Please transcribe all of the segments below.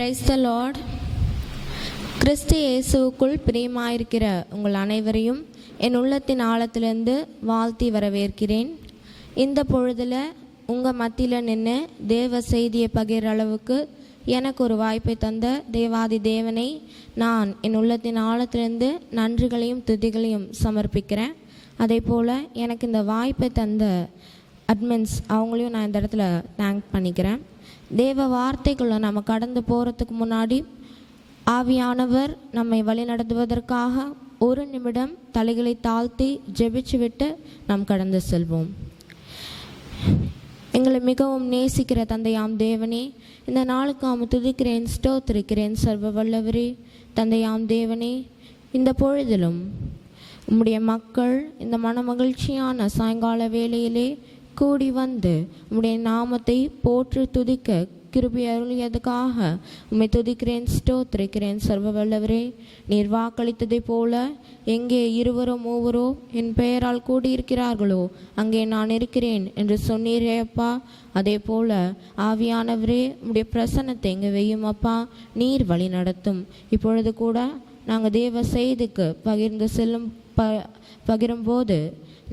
Praise the Lord. கிறிஸ்து இயேசுவுக்குள் பிரியமாயிருக்கிற உங்கள் அனைவரையும் என் உள்ளத்தின் ஆழத்திலிருந்து வாழ்த்தி வரவேற்கிறேன். இந்த பொழுதில் உங்கள் மத்தியில் நின்று தேவ செய்தியை பகிர்ற அளவுக்கு எனக்கு ஒரு வாய்ப்பை தந்த தேவாதி தேவனை நான் என் உள்ளத்தின் ஆழத்திலிருந்து நன்றிகளையும் துதிகளையும் சமர்ப்பிக்கிறேன். அதே போல் எனக்கு இந்த வாய்ப்பை தந்த அட்மின்ஸ் அவங்களையும் நான் இந்த இடத்துல தேங்க் பண்ணிக்கிறேன். தேவ வார்த்தைக்குள்ளே நம்ம கடந்து போகிறதுக்கு முன்னாடி ஆவியானவர் நம்மை வழி நடத்துவதற்காக ஒரு நிமிடம் தலைகளை தாழ்த்தி ஜெபிச்சு விட்டு நாம் கடந்து செல்வோம். எங்களை மிகவும் நேசிக்கிற தந்தையாம் தேவனே, இந்த நாளுக்கு துதிக்கிறேன், ஸ்தோத்திரிக்கிறேன். சர்வ வல்லவரே, தந்தையாம் தேவனே, இந்த பொழுதிலும் உம்முடைய மக்கள் இந்த மனமகிழ்ச்சியான சாயங்கால வேளையிலே கூடி வந்து உம்முடைய நாமத்தை போற்று துதிக்க கிருபை அருளியதுக்காக உம்மை துதிக்கிறேன், ஸ்தோத்திரிக்கிறேன். சர்வ வல்லவரே, நீர் வாக்களித்ததை போல எங்கே இருவரோ மூவரோ என் பெயரால் கூடியிருக்கிறார்களோ அங்கே நான் இருக்கிறேன் என்று சொன்னீரே அப்பா. அதே போல் ஆவியானவரே, உம்முடைய பிரசன்னத்தை எங்கே வையும் அப்பா. நீர் வழி நடத்தும். இப்பொழுது கூட நாங்கள் தேவ செய்திக்கு பகிரும்போது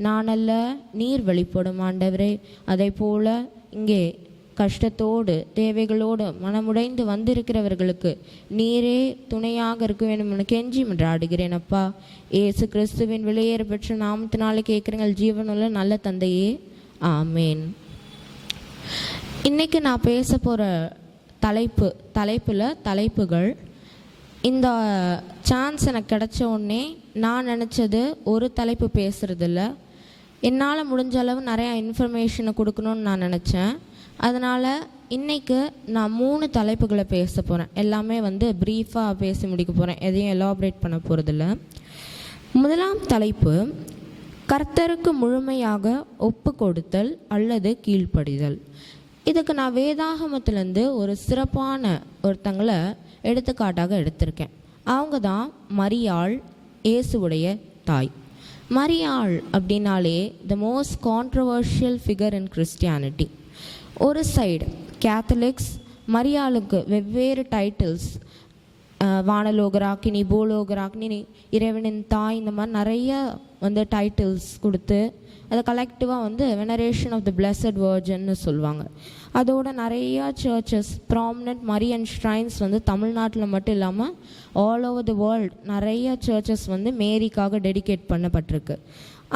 நான் அல்ல, நீர் வெளிப்படும் ஆண்டவரே. அதே போல் இங்கே கஷ்டத்தோடு தேவைகளோடு மனமுடைந்து வந்திருக்கிறவர்களுக்கு நீரே துணையாக இருக்க வேண்டும் என கெஞ்சி மன்றாடுகிறேன் அப்பா. இயேசு கிறிஸ்துவின் வெளியேற பெற்ற நாமத்தினாலே கேட்குறீங்கள் ஜீவனுள்ள நல்ல தந்தையே, ஆமேன். இன்றைக்கி நான் பேச போகிற தலைப்புகள் இந்த சான்ஸ் எனக்கு கிடைச்ச உடனே நான் நினச்சது ஒரு தலைப்பு பேசுகிறதில்ல, என்னால் முடிஞ்ச அளவு நிறையா இன்ஃபர்மேஷனை கொடுக்கணுன்னு நான் நினச்சேன். அதனால் இன்றைக்கு நான் 3 தலைப்புகளை பேச போகிறேன். எல்லாமே ப்ரீஃபாக பேசி முடிக்க போகிறேன், எதையும் எலாபரேட் பண்ண போகிறதில்ல. முதலாம் தலைப்பு, கர்த்தருக்கு முழுமையாக ஒப்பு கொடுத்தல் அல்லது கீழ்ப்படிதல். இதுக்கு நான் வேதாகமத்திலேருந்து ஒரு சிறப்பான ஒருத்தங்களை எடுத்துக்காட்டாக எடுத்திருக்கேன். அவங்க தான் மரியாள், இயேசுவுடைய தாய். மரியாள் அப்படின்னாலே the most controversial figure in Christianity. ஒரு சைடு கேத்தலிக்ஸ் மரியாளுக்கு வெவ்வேறு டைட்டில்ஸ், வானலோகராக்கினி, பூலோகராக்கினி, இறைவனின் தாய், இந்த மாதிரி நிறைய டைட்டில்ஸ் கொடுத்து அதை கலெக்டிவாக வெனரேஷன் ஆஃப் த பிளஸட் வர்ஜன்னு சொல்லுவாங்க. அதோட நிறையா சர்ச்சஸ், ப்ராமினன்ட் மரியன் ஷ்ரைன்ஸ் தமிழ்நாட்டில் மட்டும் இல்லாமல் ஆல் ஓவர் த வேர்ல்டு நிறையா சர்ச்சஸ் மேரிக்காக டெடிகேட் பண்ணப்பட்டிருக்கு.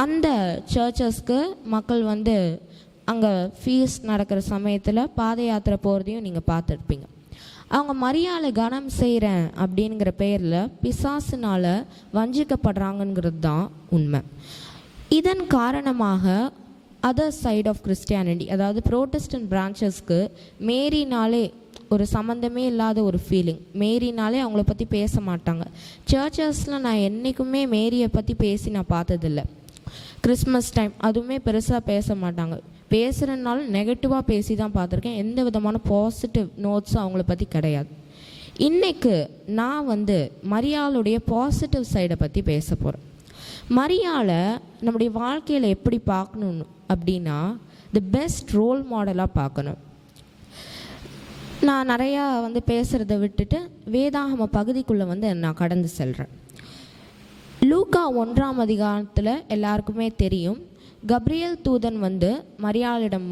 அந்த சர்ச்சஸ்க்கு மக்கள் அங்கே ஃபீஸ் நடக்கிற சமயத்தில் பாத யாத்திரை போகிறதையும் நீங்கள் பார்த்துருப்பீங்க. அவங்க மரியாதை கனம் செய்கிறேன் அப்படிங்கிற பெயரில் பிசாசினால் வஞ்சிக்கப்படுறாங்கங்கிறது தான் உண்மை. இதன் காரணமாக அதர் சைட் ஆஃப் கிறிஸ்டியானிட்டி, அதாவது ப்ரோட்டஸ்டன்ட் பிரான்ச்சஸ்க்கு மேரினாலே ஒரு சம்மந்தமே இல்லாத ஒரு ஃபீலிங். மேரினாலே அவங்கள பற்றி பேச மாட்டாங்க. சர்ச்சஸில் நான் என்றைக்குமே மேரியை பற்றி பேசி நான் பார்த்ததில்லை. கிறிஸ்மஸ் டைம் அதுவுமே பெருசாக பேச மாட்டாங்க. பேசுகிறனாலும் நெகட்டிவாக பேசி தான் பார்த்துருக்கேன். எந்த விதமான பாசிட்டிவ் நோட்ஸும் அவங்கள பற்றி கிடையாது. இன்றைக்கு நான் மரியாளுடைய பாசிட்டிவ் சைடை பற்றி பேச போகிறேன். மரியாளை நம்முடைய வாழ்க்கையில் எப்படி பார்க்கணும் அப்படின்னா, தி பெஸ்ட் ரோல் மாடலாக பார்க்கணும். நான் நிறையா பேசுகிறத விட்டுட்டு வேதாகம பகுதிக்குள்ளே நான் கடந்து செல்கிறேன். லூக்கா 1ஆம் அதிகாரத்தில் எல்லாருக்குமே தெரியும், கப்ரியேல் தூதன் மரியாளிடம்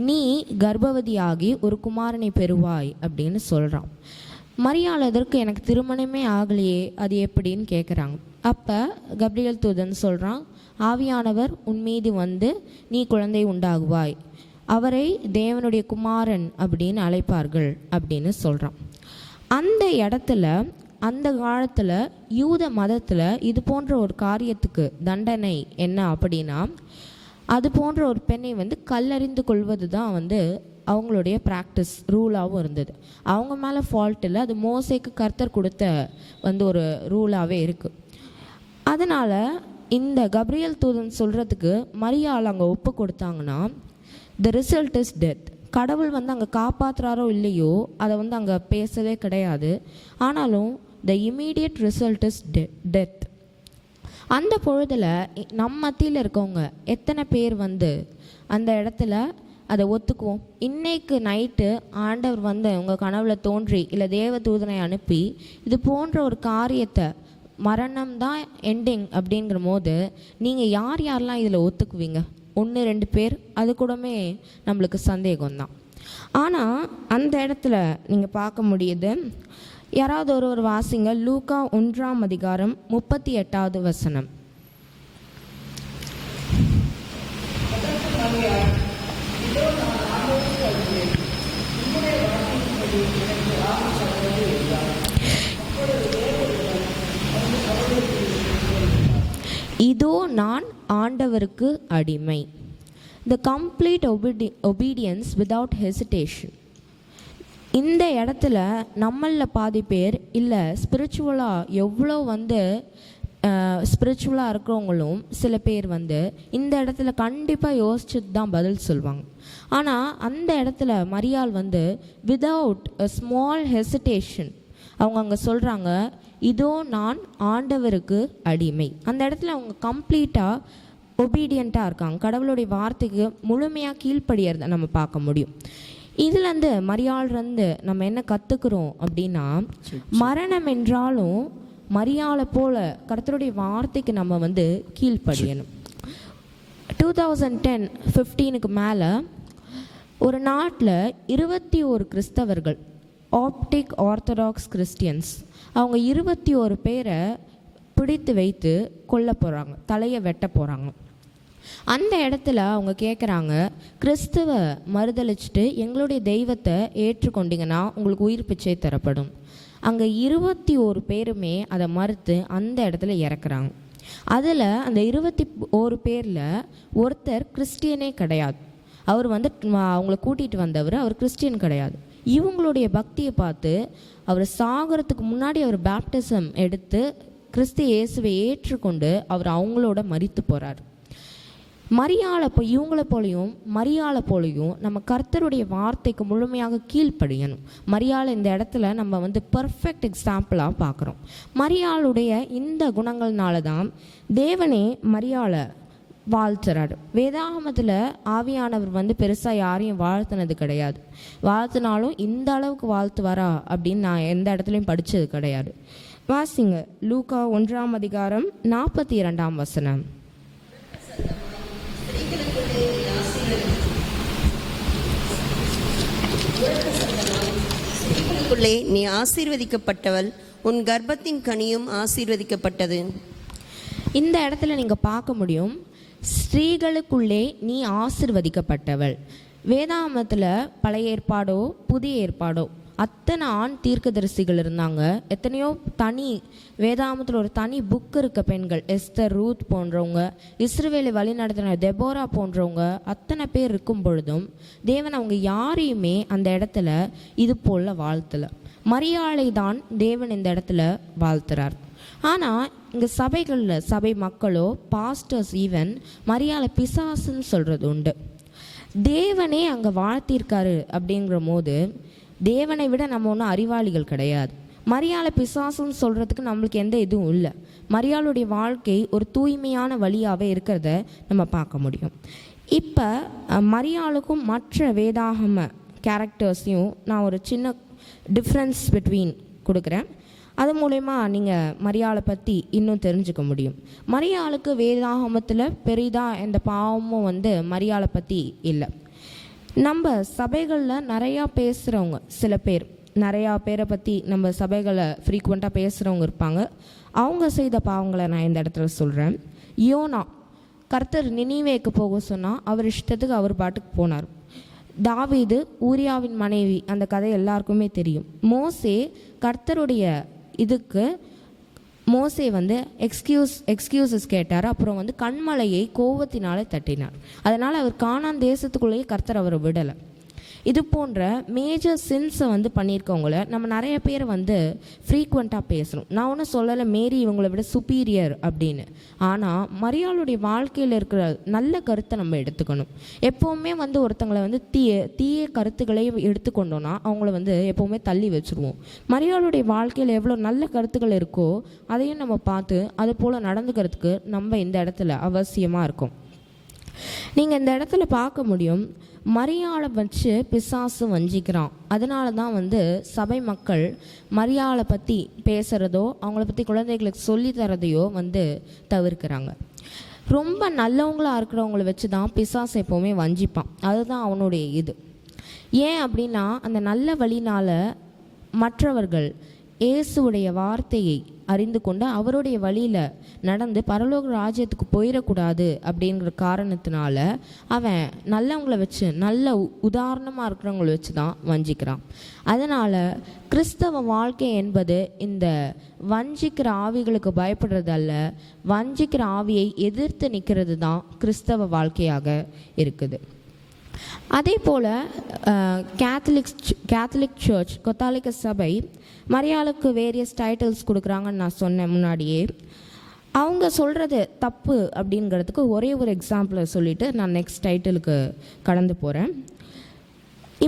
நீ கர்ப்பவதியாகி ஒரு குமாரனை பெறுவாய் அப்படின்னு சொல்கிறான். மரியாள் அதற்கு எனக்கு திருமணமே ஆகலையே, அது எப்படின்னு கேட்குறாங்க. அப்போ கப்ரியேல் தூதன் சொல்கிறான், ஆவியானவர் உன்மீது நீ குழந்தை உண்டாகுவாய், அவரை தேவனுடைய குமாரன் அப்படின்னு அழைப்பார்கள் அப்படின்னு சொல்கிறான். அந்த இடத்துல அந்த காலத்தில் யூத மதத்தில் இது போன்ற ஒரு காரியத்துக்கு தண்டனை என்ன அப்படின்னா, அது போன்ற ஒரு பெண்ணை கல்லறிந்து கொள்வது தான் அவங்களுடைய ப்ராக்டிஸ் ரூலாகவும் இருந்தது. அவங்க மேலே ஃபால்ட் இல்லை, அது மோசேக்கு கர்த்தர் கொடுத்த ஒரு ரூலாகவே இருக்குது. அதனால் இந்த கப்ரியேல் தூதன் சொல்கிறதுக்கு மரியாள் அங்கே ஒப்பு கொடுத்தாங்கன்னா, த ரிசல்ட் இஸ் டெத். கடவுள் அங்கே காப்பாற்றுறாரோ இல்லையோ அதை அங்கே பேசவே கிடையாது. ஆனாலும் த இமீடியட் ரிசல்ட் இஸ் டெத். அந்த பொழுதில் நம்ம மத்தியில் இருக்கவங்க எத்தனை பேர் அந்த இடத்துல அதை ஒத்துக்குவோம். இன்னைக்கு நைட்டு ஆண்டவர் வந்து உங்கள் கனவுல தோன்றி இல்லை தேவ தூதனை அனுப்பி இது போன்ற ஒரு காரியத்தை, மரணம் தான் எண்டிங் அப்படிங்கிற போது நீங்கள் யார் யாரெல்லாம் இதில் ஒத்துக்குவீங்க? 1-2 பேர், அது கூடமே நம்மளுக்கு சந்தேகம்தான். ஆனால் அந்த இடத்துல நீங்கள் பார்க்க முடியுது. யாராவது ஒரு வாசிங்க, லூக்கா 1ஆம் அதிகாரம் 38வது வசனம். இதோ நான் ஆண்டவருக்கு அடிமை. The complete obedience without hesitation. இந்த இடத்துல நம்மளில் பாதி பேர் இல்லை, ஸ்பிரிச்சுவலாக எவ்வளோ வந்து ஸ்பிரிச்சுவலாக இருக்கிறவங்களும் சில பேர் வந்து இந்த இடத்துல கண்டிப்பாக யோசிச்சுட்டு தான் பதில் சொல்லுவாங்க. ஆனால் அந்த இடத்துல மரியாள் வந்து விதவுட் அ ஸ்மால் ஹெசிடேஷன் அவங்க அங்கே சொல்கிறாங்க, இதோ நான் ஆண்டவருக்கு அடிமை. அந்த இடத்துல அவங்க கம்ப்ளீட்டாக ஒபீடியண்ட்டாக இருக்காங்க. கடவுளுடைய வார்த்தைக்கு முழுமையாக கீழ்ப்படியறதை நம்ம பார்க்க முடியும். இதுலேருந்து மரியாள்லேருந்து நம்ம என்ன கற்றுக்குறோம் அப்படின்னா, மரணம் என்றாலும் மரியாளை போல கர்த்தருடைய வார்த்தைக்கு நம்ம வந்து கீழ்ப்படியணும். 2010-15 மேலே ஒரு நாட்டில் 21 கிறிஸ்தவர்கள், ஆப்டிக் ஆர்த்தடாக்ஸ் கிறிஸ்டியன்ஸ், அவங்க 21 பேரை பிடித்து வைத்து கொல்ல போகிறாங்க, தலையை வெட்ட போகிறாங்க. அந்த இடத்துல அவங்க கேட்குறாங்க, கிறிஸ்துவ மறுதளிச்சுட்டு எங்களுடைய தெய்வத்தை ஏற்றுக்கொண்டீங்கன்னா உங்களுக்கு உயிர் பிச்சை தரப்படும். அங்கே 21 பேருமே அதை மறுத்து அந்த இடத்துல இறக்குறாங்க. அதில் அந்த 21 பேரில் ஒருத்தர் கிறிஸ்டியனே கிடையாது. அவர் வந்து அவங்கள கூட்டிகிட்டு வந்தவர், அவர் கிறிஸ்டியன் கிடையாது. இவங்களுடைய பக்தியை பார்த்து அவர் சாகிறதுக்கு முன்னாடி அவர் பேப்டிசம் எடுத்து கிறிஸ்து இயேசுவை ஏற்றுக்கொண்டு அவர் அவங்களோட மரித்து போகிறார். இவங்களை போலையும் மரியாளை போலையும் நம்ம கர்த்தருடைய வார்த்தைக்கு முழுமையாக கீழ்ப்படியணும். மரியாளை இந்த இடத்துல நம்ம வந்து பர்ஃபெக்ட் எக்ஸாம்பிளாக பார்க்குறோம். மரியாளுடைய இந்த குணங்கள்னால தான் தேவனே மரியாளை வாழ்த்துறாரு. வேதாகமத்தில் ஆவியானவர் வந்து பெருசாக யாரையும் வாழ்த்துனது கிடையாது. வாழ்த்துனாலும் இந்த அளவுக்கு வாழ்த்துவாரா அப்படின்னு நான் எந்த இடத்துலையும் படித்தது கிடையாது. வாசிங்க, லூக்கா 1ஆம் அதிகாரம் 42ஆம் வசனம். நீ ஆசீர்வதிக்கப்பட்டவள், உன் கர்ப்பத்தின் கனியும் ஆசீர்வதிக்கப்பட்டது. இந்த இடத்துல நீங்கள் பார்க்க முடியும், ஸ்திரீகளுக்குள்ளே நீ ஆசீர்வதிக்கப்பட்டவள். வேதாகமத்தில் பழைய ஏற்பாடோ புதிய ஏற்பாடோ அத்தனை ஆண் தீர்க்கதரிசிகள் இருந்தாங்க. எத்தனையோ தனி வேதாகமத்தில் ஒரு தனி புக் இருக்க பெண்கள், எஸ்தர், ரூத் போன்றவங்க, இஸ்ரவேலை வழி நடத்தின தெபோரா போன்றவங்க அத்தனை பேர் இருக்கும் பொழுதும் தேவன் அவங்க யாரையுமே அந்த இடத்துல இது போல் வாழ்த்தலை. மரியாளை தான் தேவன் இந்த இடத்துல வாழ்த்துறார். ஆனால் இங்கே சபைகளில் சபை மக்களோ பாஸ்டர்ஸ் ஈவன் மரியாளை பிசாசுன்னு சொல்கிறது உண்டு. தேவனே அங்கே வாழ்த்திருக்காரு அப்படிங்கிற போது தேவனை விட நம்ம ஒன்றும் அறிவாளிகள் கிடையாது. மரியாளை பிசாசுன்னு சொல்கிறதுக்கு நம்மளுக்கு எந்த இதுவும் இல்லை. மரியாளுடைய வாழ்க்கை ஒரு தூய்மையான வழியாகவே இருக்கிறத நம்ம பார்க்க முடியும். இப்போ மரியாளுக்கும் மற்ற வேதாகம கேரக்டர்ஸையும் நான் ஒரு சின்ன டிஃப்ரென்ஸ் பிட்வீன் கொடுக்குறேன். அது மூலமா நீங்கள் மரியாளை பற்றி இன்னும் தெரிஞ்சுக்க முடியும். மரியாளுக்கு வேதாகமத்தில் பெரிதாக எந்த பாவமும் வந்து மரியாளை பற்றி இல்லை. நம்ம சபைகளில் நிறையா பேசுகிறவங்க சில பேர், நிறையா பேரை பற்றி நம்ம சபைகளை ஃப்ரீக்வெண்ட்டாக பேசுகிறவங்க இருப்பாங்க. அவங்க செய்த பாவங்களை நான் இந்த இடத்துல சொல்கிறேன். யோனா, கர்த்தர் நினிவேக்கு போக சொன்னால் அவர் இஷ்டத்துக்கு அவர் பாட்டுக்கு போனார். தாவீது, ஊரியாவின் மனைவி, அந்த கதை எல்லாருக்குமே தெரியும். மோசே, கர்த்தருடைய இதுக்கு மோசே வந்து எக்ஸ்கியூசஸ் கேட்டார். அப்புறம் வந்து கண்மலையை கோவத்தினாலே தட்டினார். அதனால் அவர் கானான் தேசத்துக்குள்ளேயே கர்த்தர் அவரை விடலை. இது போன்ற மேஜர் சின்ஸை வந்து பண்ணியிருக்கவங்கள நம்ம நிறைய பேர் வந்து ஃப்ரீக்வெண்ட்டாக பேசணும். நான் ஒன்றும் சொல்லலை மேரி இவங்களை விட சுப்பீரியர் அப்படின்னு. ஆனால் மரியாளுடைய வாழ்க்கையில் இருக்கிற நல்ல கருத்தை நம்ம எடுத்துக்கணும். எப்போவுமே வந்து ஒருத்தங்களை வந்து தீய கருத்துக்களை எடுத்துக்கொண்டோன்னா அவங்கள வந்து எப்போவுமே தள்ளி வச்சுருவோம். மரியாளுடைய வாழ்க்கையில் எவ்வளோ நல்ல கருத்துக்கள் இருக்கோ அதையும் நம்ம பார்த்து அது போல் நடந்துக்கிறதுக்கு நம்ம இந்த இடத்துல அவசியமாக இருக்கும். நீங்கள் இந்த இடத்துல பார்க்க முடியும், மரியாளை வச்சு பிசாசு வஞ்சிக்கிறான். அதனால தான் வந்து சபை மக்கள் மரியாளை பற்றி பேசுகிறதோ அவங்கள பற்றி குழந்தைகளுக்கு சொல்லி தரதையோ வந்து தவிர்க்கிறாங்க. ரொம்ப நல்லவங்களாக இருக்கிறவங்கள வச்சு தான் பிசாசு எப்போவுமே வஞ்சிப்பான். அதுதான் அவனுடைய இது. ஏன் அப்படின்னா அந்த நல்ல வழினால் மற்றவர்கள் இயேசுடைய வார்த்தையை அறிந்து கொண்டு அவருடைய வழியில் நடந்து பரலோக ராஜ்யத்துக்கு போயிடக்கூடாது அப்படிங்கிற காரணத்தினால அவன் நல்லவங்கள வச்சு நல்ல உதாரணமாக இருக்கிறவங்கள வச்சு தான் வஞ்சிக்கிறான். அதனால் கிறிஸ்தவ வாழ்க்கை என்பது இந்த வஞ்சிக்கிற ஆவிகளுக்கு பயப்படுறதல்ல, வஞ்சிக்கிற ஆவியை எதிர்த்து நிற்கிறது தான் கிறிஸ்தவ வாழ்க்கையாக இருக்குது. அதே போல் கேத்தலிக் சர்ச் கத்தாலிக்க சபை மரியாளுக்கு வேரியஸ் டைட்டில்ஸ் கொடுக்குறாங்கன்னு நான் சொன்னேன் முன்னாடியே. அவங்க சொல்கிறது தப்பு அப்படிங்கிறதுக்கு ஒரே ஒரு எக்ஸாம்பிளை சொல்லிவிட்டு நான் நெக்ஸ்ட் டைட்டிலுக்கு கடந்து போகிறேன்.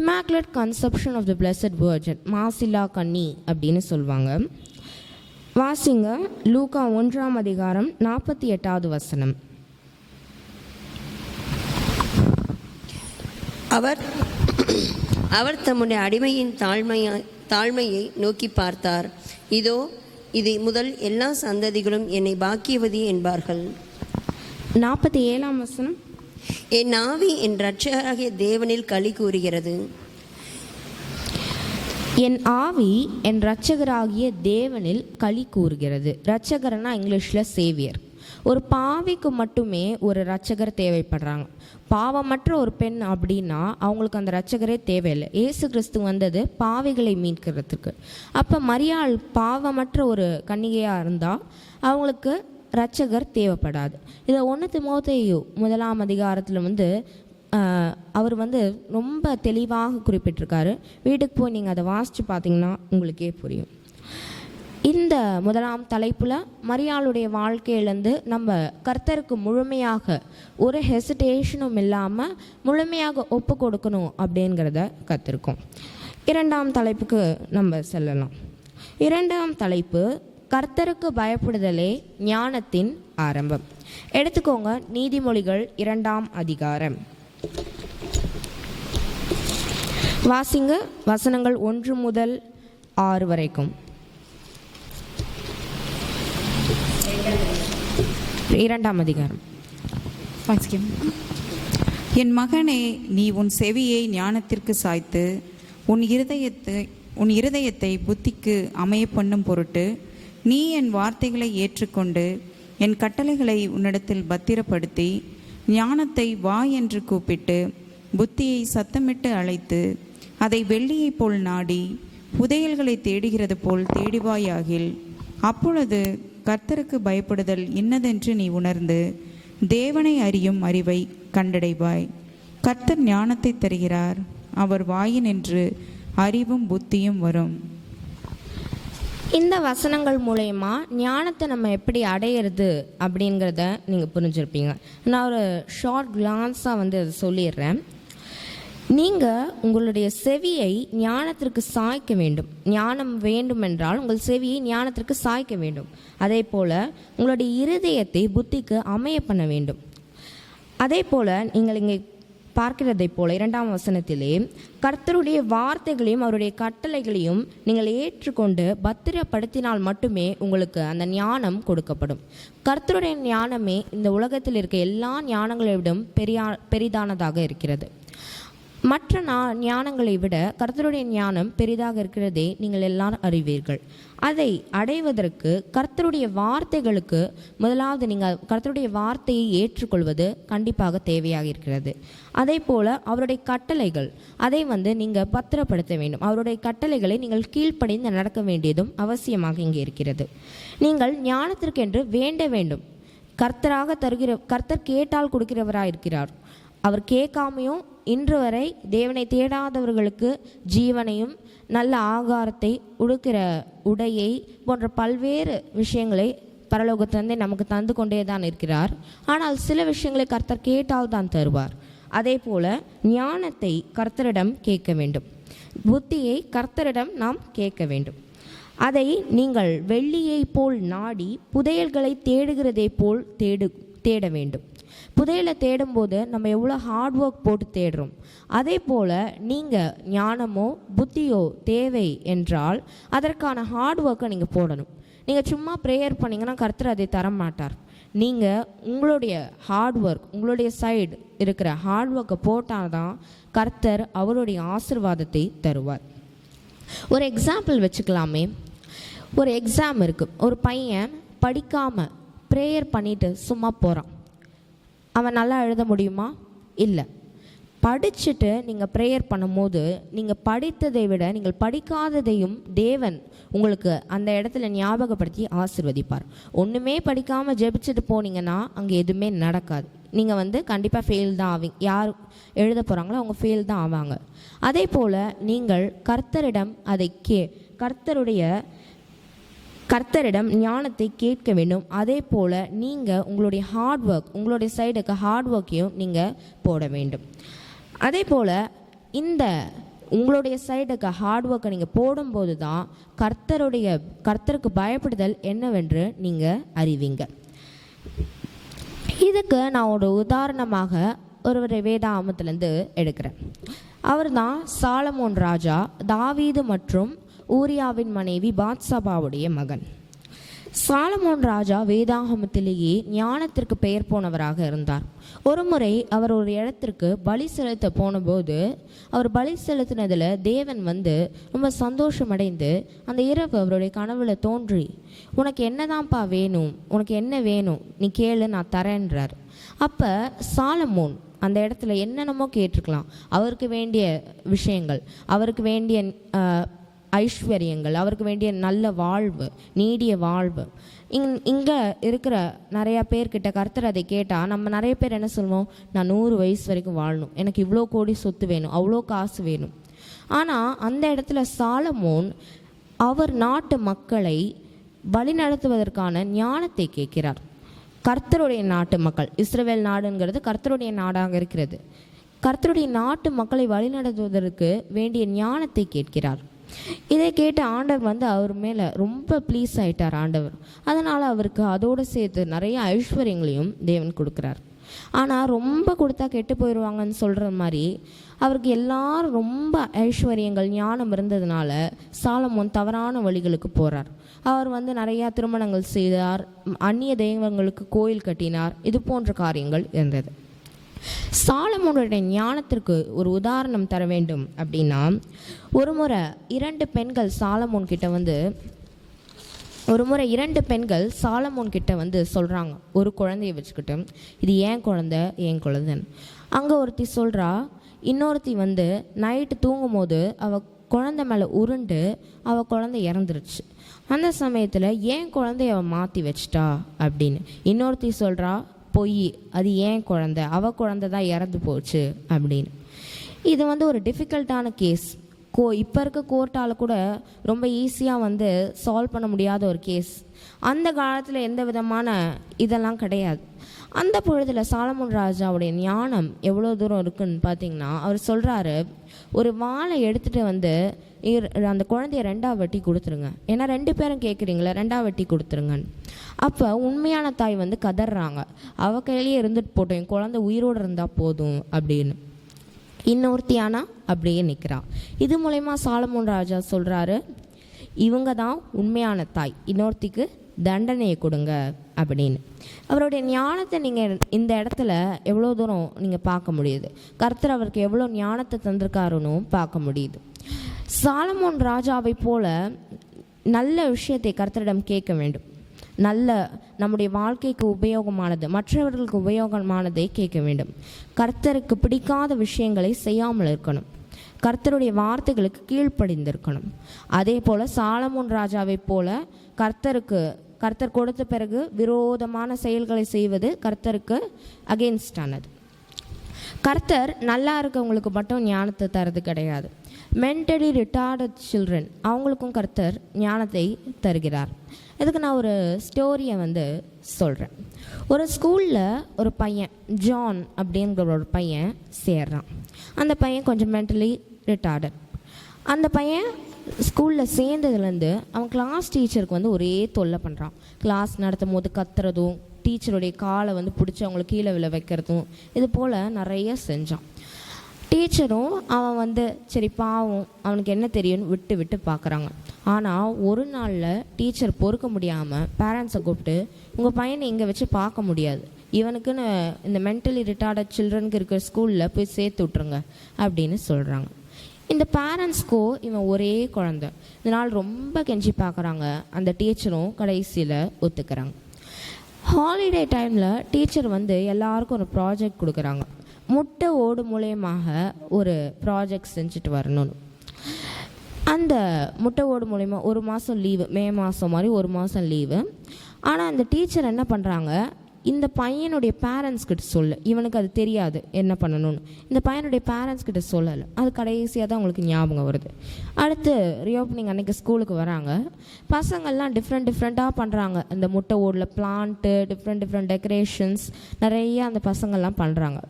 Immaculate conception of the blessed virgin, மாசில்லா கன்னி அப்படின்னு சொல்லுவாங்க. வாசிங்க லூக்கா 1ஆம் அதிகாரம் 48வது வசனம். அவர் தம்முடைய அடிமையின் தாழ்மையை நோக்கி பார்த்தார். இதோ இது முதல் எல்லா சந்ததிகளும் என்னை பாக்கியவதி என்பார்கள். 47ஆம் வசனம். என் ஆவி என் இரட்சகராகிய தேவனில் களி கூறுகிறது. என் ஆவி என் இரட்சகராகிய தேவனில் களி கூறுகிறது. இரட்சகர்னா இங்கிலீஷில் சேவியர். ஒரு பாவிக்கு மட்டுமே ஒரு இரட்சகர் தேவைப்படுறாங்க. பாவமற்ற ஒரு பெண் அப்படின்னா அவங்களுக்கு அந்த இரட்சகரே தேவையில்லை. இயேசு கிறிஸ்து வந்தது பாவிகளை மீட்கிறதுக்கு. அப்போ மரியாள் பாவமற்ற ஒரு கன்னிகையாக இருந்தால் அவங்களுக்கு இரட்சகர் தேவைப்படாது. இதை 1 தீமோத்தேயு 1ஆம் அதிகாரத்தில் வந்து அவர் வந்து ரொம்ப தெளிவாக குறிப்பிட்டிருக்காரு. வீட்டுக்கு போய் நீங்கள் அதை வாசித்து பார்த்தீங்கன்னா உங்களுக்கே புரியும். இந்த 1ஆம் தலைப்பில் மரியாளுடைய வாழ்க்கையிலேருந்து நம்ம கர்த்தருக்கு முழுமையாக ஒரு ஹெசிடேஷனும் இல்லாமல் முழுமையாக ஒப்பு கொடுக்கணும் அப்படிங்கிறத கற்றுருக்கோம். 2ஆம் தலைப்புக்கு நம்ம செல்லலாம். 2ஆம் தலைப்பு கர்த்தருக்கு பயப்படுதலே ஞானத்தின் ஆரம்பம். எடுத்துக்கோங்க நீதிமொழிகள் 2ஆம் அதிகாரம். வாசிங்க வசனங்கள் 1 முதல் 6 வரைக்கும். 2ஆம் அதிகாரம். என் மகனே, நீ உன் செவியை ஞானத்திற்கு சாய்த்து உன் இருதயத்தை புத்திக்கு அமைய பண்ணும் பொருட்டு நீ என் வார்த்தைகளை ஏற்றுக்கொண்டு என் கட்டளைகளை உன்னிடத்தில் பத்திரப்படுத்தி ஞானத்தை வா என்று கூப்பிட்டு புத்தியை சத்தமிட்டு அழைத்து அதை வெள்ளியைப் போல் நாடி புதையல்களை தேடுகிறது போல் தேடிவாயாகில் அப்பொழுது கர்த்தருக்கு பயப்படுதல் இன்னதென்று நீ உணர்ந்து தேவனை அறியும் அறிவை கண்டடைவாய். கர்த்தர் ஞானத்தை தருகிறார், அவர் வாயினின்று அறிவும் புத்தியும் வரும். இந்த வசனங்கள் மூலயமா ஞானத்தை நம்ம எப்படி அடையிறது அப்படிங்கிறத நீங்கள் புரிஞ்சுருப்பீங்க. நான் ஒரு ஷார்ட் கிளான்ஸாக வந்து அதை சொல்லிடுறேன். நீங்கள் உங்களுடைய செவியை ஞானத்திற்கு சாய்க்க வேண்டும். ஞானம் வேண்டுமென்றால் உங்கள் செவியை ஞானத்திற்கு சாய்க்க வேண்டும். அதே போல் உங்களுடைய இருதயத்தை புத்திக்கு அமைய பண்ண வேண்டும். அதே போல் நீங்கள் இங்கே பார்க்கிறதை போல 2ஆம் வசனத்திலே கர்த்தருடைய வார்த்தைகளையும் அவருடைய கட்டளைகளையும் நீங்கள் ஏற்றுக்கொண்டு பத்திரப்படுத்தினால் மட்டுமே உங்களுக்கு அந்த ஞானம் கொடுக்கப்படும். கர்த்தருடைய ஞானமே இந்த உலகத்தில் இருக்க எல்லா ஞானங்களை விடும் பெரிதானதாக இருக்கிறது. மற்ற ஞானங்களை விட கர்த்தருடைய ஞானம் பெரிதாக இருக்கிறதே நீங்கள் எல்லாரும் அறிவீர்கள். அதை அடைவதற்கு கர்த்தருடைய வார்த்தைகளுக்கு முதலாவது நீங்கள் கர்த்தருடைய வார்த்தையை ஏற்றுக்கொள்வது கண்டிப்பாக தேவையாக இருக்கிறது. அதே போல் அவருடைய கட்டளைகள் அதை நீங்கள் பத்திரப்படுத்த வேண்டும். அவருடைய கட்டளைகளை நீங்கள் கீழ்ப்படிந்து நடக்க வேண்டியதும் அவசியமாக இங்கே இருக்கிறது. நீங்கள் ஞானத்திற்கென்று வேண்ட வேண்டும். கர்த்தர் கேட்டால் கொடுக்கிறவராக இருக்கிறார். அவர் கேட்காமையும் இன்று வரை தேவனை தேடாதவர்களுக்கு ஜீவனையும் நல்ல ஆகாரத்தை உடுக்கிற உடையை போன்ற பல்வேறு விஷயங்களை பரலோகத்திலிருந்தே நமக்கு தந்து கொண்டே தான் இருக்கிறார். ஆனால் சில விஷயங்களை கர்த்தர் கேட்டால் தான் தருவார். அதே போல் ஞானத்தை கர்த்தரிடம் கேட்க வேண்டும். புத்தியை கர்த்தரிடம் நாம் கேட்க வேண்டும். அதை நீங்கள் வெள்ளியை போல் நாடி புதையல்களை தேடுகிறதை போல் தேட வேண்டும். புதையலை தேடும்போது நம்ம எவ்வளோ ஹார்ட் ஒர்க் போட்டு தேடுறோம். அதே போல் நீங்கள் ஞானமோ புத்தியோ தேவை என்றால் அதற்கான ஹார்ட் ஒர்க்கை நீங்கள் போடணும். நீங்கள் சும்மா ப்ரேயர் பண்ணிங்கன்னா கர்த்தர் அதை தர மாட்டார். நீங்கள் உங்களுடைய ஹார்ட் ஒர்க், உங்களுடைய சைடு இருக்கிற ஹார்ட் ஒர்க்கை போட்டால் தான் கர்த்தர் அவருடைய ஆசீர்வாதத்தை தருவார். ஒரு எக்ஸாம்பிள் வச்சுக்கலாமே. ஒரு எக்ஸாம் இருக்குது. ஒரு பையன் படிக்காமல் ப்ரேயர் பண்ணிவிட்டு சும்மா போகிறான். அவன் நல்லா எழுத முடியுமா? இல்லை. படிச்சுட்டு நீங்கள் ப்ரேயர் பண்ணும்போது நீங்கள் படித்ததை விட நீங்கள் படிக்காததையும் தேவன் உங்களுக்கு அந்த இடத்துல ஞாபகப்படுத்தி ஆசீர்வதிப்பார். ஒன்றுமே படிக்காமல் ஜெபிச்சுட்டு போனீங்கன்னா அங்கே எதுவுமே நடக்காது. நீங்கள் கண்டிப்பாக ஃபெயில் தான் ஆவீங்க. யார் எழுத போகிறாங்களோ அவங்க ஃபெயில் தான் ஆவாங்க. அதே போல் நீங்கள் கர்த்தரிடம் கர்த்தரிடம் ஞானத்தை கேட்க வேண்டும். அதே போல் நீங்கள் உங்களுடைய ஹார்ட் ஒர்க், உங்களுடைய சைடுக்கு ஹார்ட் ஒர்க்கையும் நீங்கள் போட வேண்டும். அதே போல் உங்களுடைய சைடுக்கு ஹார்ட் ஒர்க்கை நீங்கள் போடும்போது தான் கர்த்தருக்கு பயப்படுதல் என்னவென்று நீங்கள் அறிவீங்க. இதுக்கு நான் ஒரு உதாரணமாக ஒரு வேதாகமத்திலேருந்து எடுக்கிறேன். அவர் தான் சாலமோன் ராஜா, தாவீது மற்றும் ஊரியாவின் மனைவி பாத்சபாவுடைய மகன். சாலமோன் ராஜா வேதாகமத்திலேயே ஞானத்திற்கு பெயர் போனவராக இருந்தார். ஒரு முறை அவர் ஒரு இடத்திற்கு பலி செலுத்த போனபோது அவர் பலி செலுத்தினதில் தேவன் ரொம்ப சந்தோஷமடைந்து அந்த இரவு அவருடைய கனவுல தோன்றி, உனக்கு என்னதான்ப்பா வேணும், உனக்கு என்ன வேணும், நீ கேளு, நான் தரேன்றார். அப்போ சாலமோன் அந்த இடத்துல என்னென்னமோ கேட்டிருக்கலாம். அவருக்கு வேண்டிய விஷயங்கள், அவருக்கு வேண்டிய ஐஸ்வர்யங்கள், அவருக்கு வேண்டிய நல்ல வாழ்வு, நீடிய வாழ்வு. இங்கே இருக்கிற நிறையா பேர்கிட்ட கர்த்தர் அதை கேட்டால் நம்ம நிறைய பேர் என்ன சொல்லுவோம், நான் 100 வயசு வரைக்கும் வாழணும், எனக்கு இவ்வளோ கோடி சொத்து வேணும், அவ்வளோ காசு வேணும். ஆனால் அந்த இடத்துல சாலமோன் அவர் நாட்டு மக்களை வழிநடத்துவதற்கான ஞானத்தை கேட்கிறார். கர்த்தருடைய நாட்டு மக்கள், இஸ்ரவேல் நாடுங்கிறது கர்த்தருடைய நாடாக இருக்கிறது. கர்த்தருடைய நாட்டு மக்களை வழிநடத்துவதற்கு வேண்டிய ஞானத்தை கேட்கிறார். இதை கேட்ட ஆண்டவர் அவர் மேலே ரொம்ப ப்ளீஸ் ஆகிட்டார் ஆண்டவர். அதனால் அவருக்கு அதோடு சேர்த்து நிறைய ஐஸ்வர்யங்களையும் தேவன் கொடுக்குறார். ஆனால் ரொம்ப கொடுத்தா கெட்டு போயிடுவாங்கன்னு சொல்கிற மாதிரி அவருக்கு எல்லாரும் ரொம்ப ஐஸ்வர்யங்கள் ஞானம் இருந்ததுனால சாலமோன் தவறான வழிகளுக்கு போகிறார். அவர் நிறையா திருமணங்கள் செய்தார், அந்நிய தெய்வங்களுக்கு கோயில் கட்டினார். இது போன்ற காரியங்கள் இருந்தது. சாலமோனுடைய ஞானத்திற்கு ஒரு உதாரணம் தர வேண்டும் அப்படின்னா, ஒரு முறை 2 பெண்கள் சாலமோன் கிட்ட சொல்கிறாங்க, ஒரு குழந்தைய வச்சுக்கிட்டு, இது ஏன் குழந்தைன்னு. அங்கே ஒருத்தி சொல்கிறா, இன்னொருத்தி நைட்டு தூங்கும் போது அவள் குழந்தை மேலே உருண்டு அவள் குழந்தை இறந்துருச்சு. அந்த சமயத்தில் ஏன் குழந்தைய அவள் மாற்றி வச்சிட்டா அப்படின்னு. இன்னொருத்தி சொல்கிறா, பொய், அது ஏன் குழந்தை, அவள் குழந்தை தான் இறந்து போச்சு அப்படின்னு. இது ஒரு டிஃபிகல்ட்டான கேஸ். இப்போ இருக்க கோர்ட்டால் கூட ரொம்ப ஈஸியாக சால்வ் பண்ண முடியாத ஒரு கேஸ். அந்த காலத்தில் எந்த விதமான இதெல்லாம் கிடையாது. அந்த பொழுதில் சாலமோன் ராஜாவுடைய ஞானம் எவ்வளோ தூரம் இருக்குன்னு பார்த்தீங்கன்னா, அவர் சொல்கிறாரு, ஒரு வாளை எடுத்துகிட்டு அந்த குழந்தைய 2ஆக வெட்டி கொடுத்துருங்க, ஏன்னா 2 பேரும் கேட்குறீங்களே, 2ஆக வெட்டி கொடுத்துருங்கன்னு. அப்போ உண்மையான தாய் கதறாங்க, அவள் கையிலேயே இருந்துட்டு போட்டோம், என் குழந்தை உயிரோடு இருந்தால் போதும் அப்படின்னு. இன்னொருத்தியானா அப்படியே நிற்கிறா. இது மூலயமா சாலமோன் ராஜா சொல்கிறாரு, இவங்க தான் உண்மையான தாய், இன்னொருத்திக்கு தண்டனையை கொடுங்க அப்படின்னு. அவருடைய ஞானத்தை நீங்கள் இந்த இடத்துல எவ்வளோ தூரம் நீங்கள் பார்க்க முடியுது. கர்த்தர் அவருக்கு எவ்வளோ ஞானத்தை தந்திருக்காருன்னு பார்க்க முடியுது. சாலமோன் ராஜாவை போல நல்ல விஷயத்தை கர்த்தரிடம் கேட்க வேண்டும். நம்முடைய வாழ்க்கைக்கு உபயோகமானது, மற்றவர்களுக்கு உபயோகமானதை கேட்க வேண்டும். கர்த்தருக்கு பிடிக்காத விஷயங்களை செய்யாமல் இருக்கணும். கர்த்தருடைய வார்த்தைகளுக்கு கீழ்ப்படிந்திருக்கணும். அதே போல் சாலமோன் ராஜாவை போல கர்த்தர் கொடுத்த பிறகு விரோதமான செயல்களை செய்வது கர்த்தருக்கு அகெயின்ஸ்டானது. கர்த்தர் நல்லா இருக்கவங்களுக்கு மட்டும் ஞானத்தை தரது கிடையாது. மென்டலி ரிட்டார்டட் சில்ட்ரன், அவங்களுக்கும் கர்த்தர் ஞானத்தை தருகிறார். இதுக்கு நான் ஒரு ஸ்டோரியை சொல்கிறேன். ஒரு ஸ்கூலில் ஒரு பையன், ஜான் அப்படிங்கிற ஒரு பையன் சேர்றான். அந்த பையன் கொஞ்சம் மென்டலி ரிட்டார்டட். அந்த பையன் ஸ்கூலில் சேர்ந்ததுலேருந்து அவன் கிளாஸ் டீச்சருக்கு ஒரே தொல்லை பண்ணுறான். கிளாஸ் நடத்தும் போது கத்துறதும் டீச்சருடைய காலை வந்து பிடிச்சி அவங்களை கீழே விழ வைக்கிறதும் இது போல் நிறைய செஞ்சான். டீச்சரும் அவன் வந்து சரி பாவம் அவனுக்கு என்ன தெரியும்னு விட்டு விட்டு பார்க்குறாங்க. ஆனால் ஒரு நாளில் டீச்சர் பொறுக்க முடியாமல் பேரண்ட்ஸை கூப்பிட்டு உங்கள் பையனை இங்கே வச்சு பார்க்க முடியாது, இவனுக்குன்னு இந்த மென்டலி ரிட்டார்டட் சில்ட்ரனுக்கு இருக்கிற ஸ்கூலில் போய் சேர்த்து விட்ருங்க அப்படின்னு சொல்கிறாங்க. இந்த பேரண்ட்ஸ்க்கோ இவன் ஒரே குழந்தை, இதனால் ரொம்ப கெஞ்சி பார்க்குறாங்க. அந்த டீச்சரும் கடைசியில் ஒத்துக்கிறாங்க. ஹாலிடே டைமில் டீச்சர் வந்து எல்லாருக்கும் ஒரு ப்ராஜெக்ட் கொடுக்குறாங்க. முட்டை ஓடு மூலயமாக ஒரு ப்ராஜெக்ட் செஞ்சுட்டு வரணும்னு. அந்த முட்டை ஓடு மூலயமா ஒரு மாதம் லீவு, மே மாதம் மாதிரி ஒரு மாதம் லீவு. ஆனால் அந்த டீச்சர் என்ன பண்ணுறாங்க, இந்த பையனுடைய பேரண்ட்ஸ் கிட்ட சொல்ல, இவனுக்கு அது தெரியாது என்ன பண்ணணும்னு, இந்த பையனுடைய பேரண்ட்ஸ் கிட்ட சொல்லலை. அது கடைசியாக தான் அவங்களுக்கு ஞாபகம் வருது. அடுத்து ரீஓப்பனிங் அன்றைக்கி ஸ்கூலுக்கு வராங்க. பசங்கள்லாம் டிஃப்ரெண்ட்டாக பண்ணுறாங்க. அந்த முட்டை ஓடில் பிளான்ட்டு, டிஃப்ரெண்ட் டெக்கரேஷன்ஸ் நிறைய அந்த பசங்கள்லாம் பண்ணுறாங்க.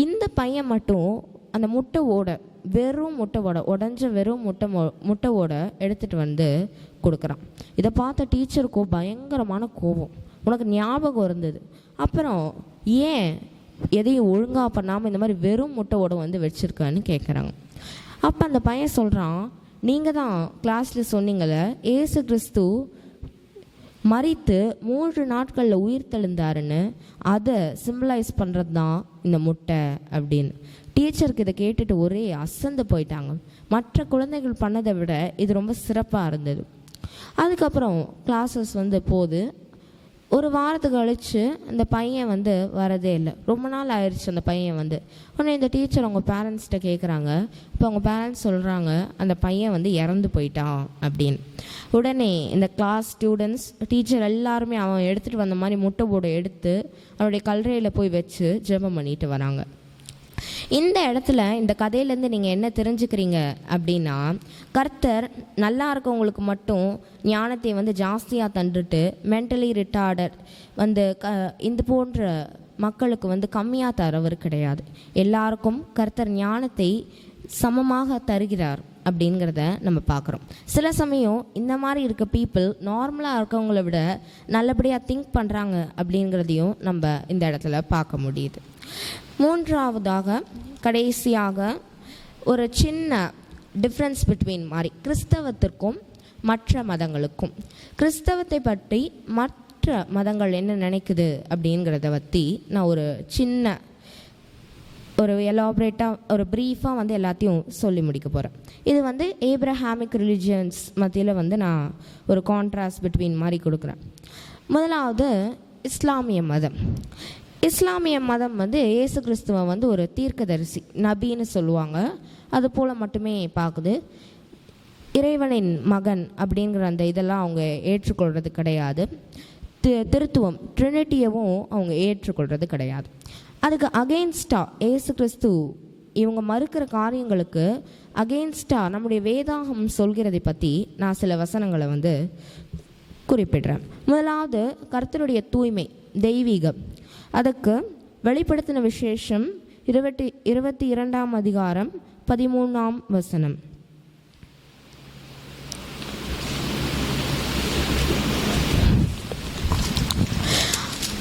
இந்த பையன் மட்டும் அந்த முட்டை ஓடை, வெறும் முட்டை ஓடை, உடஞ்ச வெறும் முட்டை ஓடை எடுத்துகிட்டு வந்து கொடுக்குறான். இதை பார்த்த டீச்சருக்கோ பயங்கரமான கோபம். உனக்கு ஞாபகம் இருந்தது, அப்புறம் ஏன் எதையும் ஒழுங்காக பண்ணாமல் இந்த மாதிரி வெறும் முட்டை ஓடை வந்து வச்சுருக்கான்னு கேட்குறாங்க. அப்போ அந்த பையன் சொல்கிறான், நீங்கள் தான் கிளாஸில் சொன்னீங்களே ஏசு கிறிஸ்து மரித்து 3 நாட்களில் உயிர் தெழுந்தாருன்னு, அதை சிம்பிளைஸ் பண்ணுறது தான் இந்த முட்டை அப்படின்னு. டீச்சருக்கு இதை கேட்டுட்டு ஒரே அசந்து போயிட்டாங்க. மற்ற குழந்தைகள் பண்ணதை விட இது ரொம்ப சிறப்பாக இருந்தது. அதுக்கப்புறம் கிளாஸஸ் வந்து போகுது. ஒரு வாரத்துக்கு கழித்து அந்த பையன் வந்து வரதே இல்லை. ரொம்ப நாள் ஆயிடுச்சு அந்த பையன் வந்து. உடனே இந்த டீச்சர் அவங்க பேரண்ட்ஸ்கிட்ட கேட்குறாங்க. இப்போ அவங்க பேரண்ட்ஸ் சொல்கிறாங்க அந்த பையன் வந்து இறந்து போயிட்டான் அப்படின்னு. உடனே இந்த கிளாஸ் ஸ்டூடெண்ட்ஸ் டீச்சர் எல்லாருமே அவன் எடுத்துகிட்டு வந்த மாதிரி முட்டை போட எடுத்து அவனுடைய கல்லறையில் போய் வச்சு ஜெபம் பண்ணிட்டு வராங்க. இந்த இடத்துல இந்த கதையிலேருந்து நீங்கள் என்ன தெரிஞ்சுக்கிறீங்க அப்படின்னா, கர்த்தர் நல்லா இருக்கவங்களுக்கு மட்டும் ஞானத்தை வந்து ஜாஸ்தியாக தந்துட்டு மென்டலி ரிட்டார்டட் வந்து இந்த போன்ற மக்களுக்கு வந்து கம்மியாக தரவர் கிடையாது. எல்லாருக்கும் கர்த்தர் ஞானத்தை சமமாக தருகிறார் அப்படிங்கிறத நம்ம பார்க்குறோம். சில சமயம் இந்த மாதிரி இருக்க பீப்புள் நார்மலாக இருக்கவங்கள விட நல்லபடியாக திங்க் பண்ணுறாங்க அப்படிங்கிறதையும் நம்ம இந்த இடத்துல பார்க்க முடியுது. மூன்றாவதாக கடைசியாக ஒரு சின்ன டிஃப்ரென்ஸ் பிட்வீன் மாதிரி கிறிஸ்தவத்திற்கும் மற்ற மதங்களுக்கும். கிறிஸ்தவத்தை பற்றி மற்ற மதங்கள் என்ன நினைக்குது அப்படிங்கிறத பற்றி நான் ஒரு சின்ன ஒரு எலாபரேட்டாக ஒரு ப்ரீஃபாக வந்து எல்லாத்தையும் சொல்லி முடிக்க போகிறேன். இது வந்து ஏப்ரஹாமிக் ரிலிஜியன்ஸ் மத்தியில் வந்து நான் ஒரு கான்ட்ராஸ்ட் பிட்வீன் மாதிரி கொடுக்குறேன். முதலாவது இஸ்லாமிய மதம். இஸ்லாமிய மதம் வந்து இயேசு கிறிஸ்துவை வந்து ஒரு தீர்க்கதரிசி, நபின்னு சொல்லுவாங்க. அது போல் மட்டுமே பார்க்குது. இறைவனின் மகன் அப்படிங்கிற அந்த இதெல்லாம் அவங்க ஏற்றுக்கொள்கிறது கிடையாது. திருத்துவம் ட்ரினிட்டியவும் அவங்க ஏற்றுக்கொள்கிறது கிடையாது. அதுக்கு அகெயின்ஸ்டாக இயேசு கிறிஸ்து இவங்க மறுக்கிற காரியங்களுக்கு அகெயின்ஸ்டாக நம்முடைய வேதாகம் சொல்கிறதை பற்றி நான் சில வசனங்களை வந்து குறிப்பிடுறேன். முதலாவது கர்த்தருடைய தூய்மை, தெய்வீகம். அதுக்கு வெளிப்படுத்தின விசேஷம் 22ஆம் அதிகாரம் 13ஆம் வசனம்.